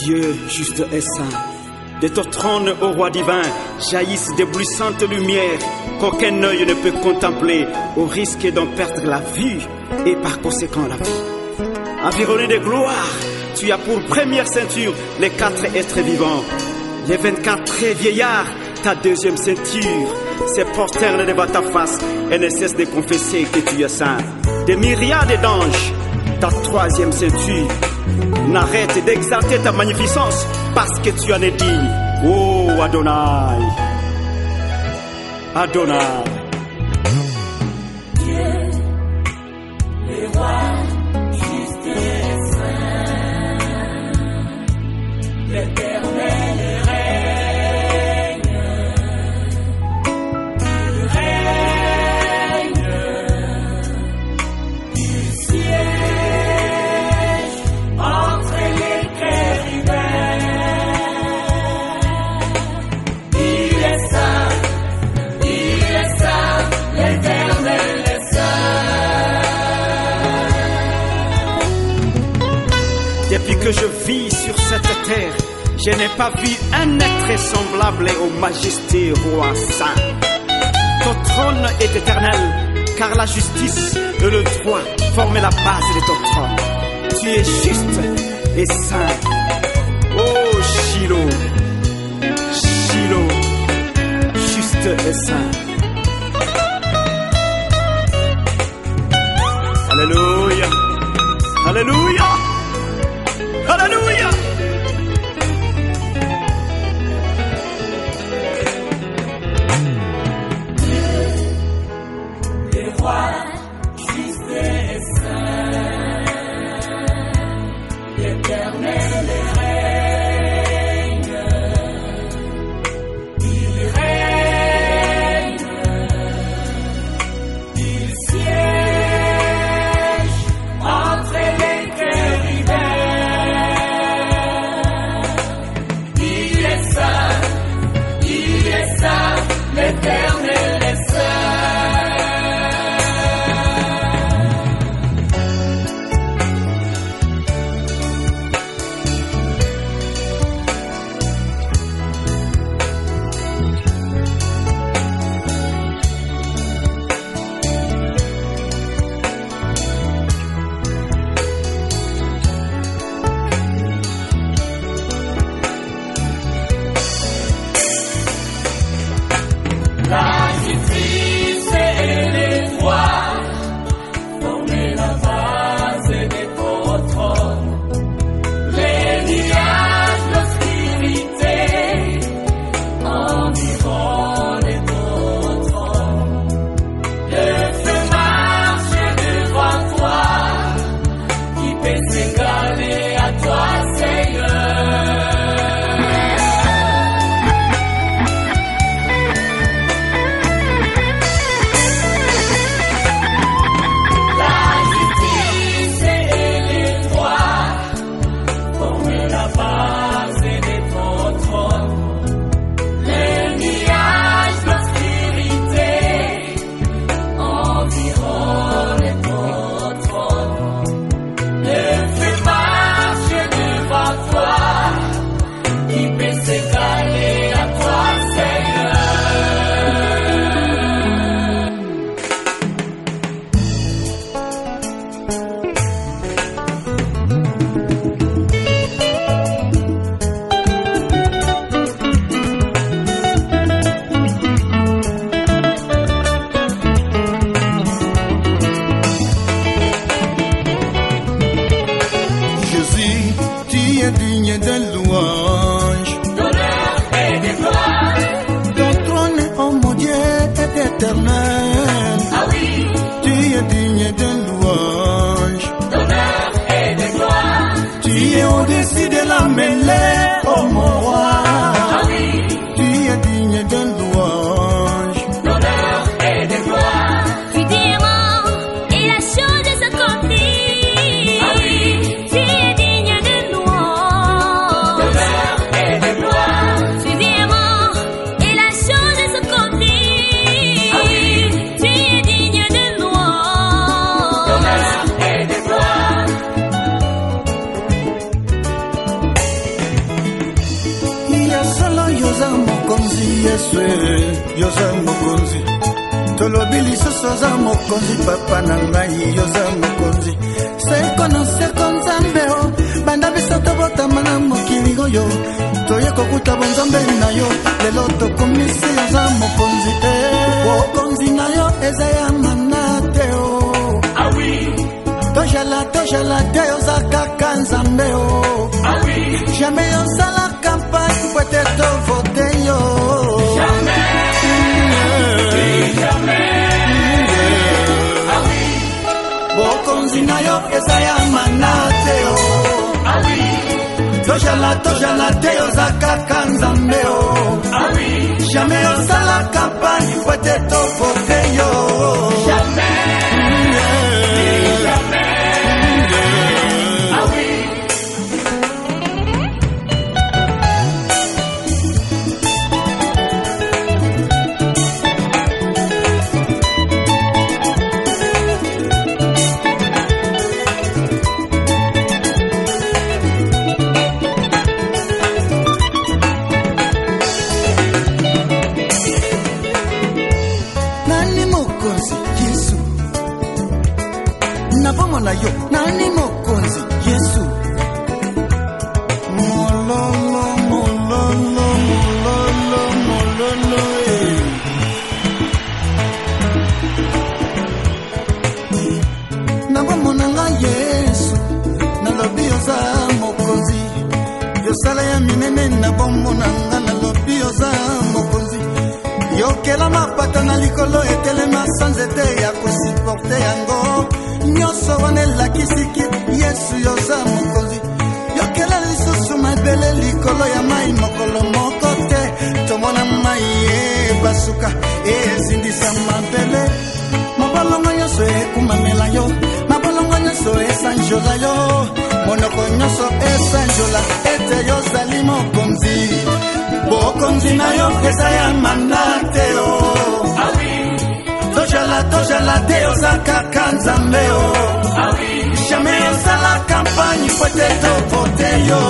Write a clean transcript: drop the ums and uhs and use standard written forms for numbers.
Dieu juste et saint, de ton trône, ô roi divin, jaillissent d'éblouissantes lumières qu'aucun œil ne peut contempler, au risque d'en perdre la vue et par conséquent la vie. Environné de gloire, tu as pour première ceinture les 4 êtres vivants, les 24 vieillards, ta deuxième ceinture, ces prosternent devant ta face et ne cessent de confesser que tu es saint. Des myriades d'anges, ta troisième ceinture, n'arrête d'exalter ta magnificence parce que tu en es digne. Oh Adonai, Adonai. Dieu, le roi, juste et saint, l'Éternel règne, il règne, il siège entre les chérubins. Il est saint, l'Éternel est saint. Depuis que je vis sur cette terre, je n'ai pas vu un être semblable aux majestés roi saint. Ton trône est éternel, car la justice et le droit forment la base de ton trône. Tu es juste et saint. Oh Shiloh, Shiloh, juste et saint. Alléluia, Alléluia, Alléluia. Le roi, juste et saint, l'Éternel règne, il règne, il siège entre les chérubins. Il est saint, l'Éternel est saint. La justice et les droits forment la base de ton trône. Les nuages, l'obscurité environnent ton trône. Le feu marche devant toi, qui peut s'égaler à toi, Seigneur. Digne de louange, D'honneur et de gloire. ton trône, oh mon Dieu, est éternel. Ah oui, Tu es digne de louange, d'honneur et de gloire. tu es au-dessus de la mêlée, oh mon roi. Ah oui, Tu es digne de louange, d'honneur et de gloire. Tu diras, et la chose s'accomplit. Ah oui, Tu es digne de louange. d'honneur et de gloire. Tu diras, et la chose s'accomplit. Ah oui, Tu es digne de louange. d'honneur et de gloire. Yesu yoza mokonzi tolobi lisusu oza mokonzi papa na ngai yoza mokonzi seko na seko nzambe o banda biso tobotama na mokili oyo toye kokuta bonzambe na yo lelo tokomisi yoza mokonzi bokonzi na yo eza ya manate o tojala te yoza kaka nzambe o jamais yosala campagne pwete tovote yo bokonzi na yo eza ya manate o tojala te yoza kaka nzambe o jamais yosala campagne pwete tovote yo na yo nani mokonzi Yesu mololo mololo mololo mololo nabomona nga Yesu nalobi yoza mokonzi yosala ya minene nabomona nga nalobi yoza mokonzi yokela mapata na likolo etelema sanzete ya kosiporte yango nyoso wanelakisiki Yesu yoza mokonzi yokela lisusu mabele likolo ya mai mokolo moko te tomona mai ebasuka ezindisa mabele mabolongo nyonso ekumamela yo mabolongo nyonso esanjola yo monoko nyonso esanjola ete yozali mokonzi bokonzi na yo eza ya manate o tojala te yoza kaka nzambe o jamais yosala campagne pwete tovote yo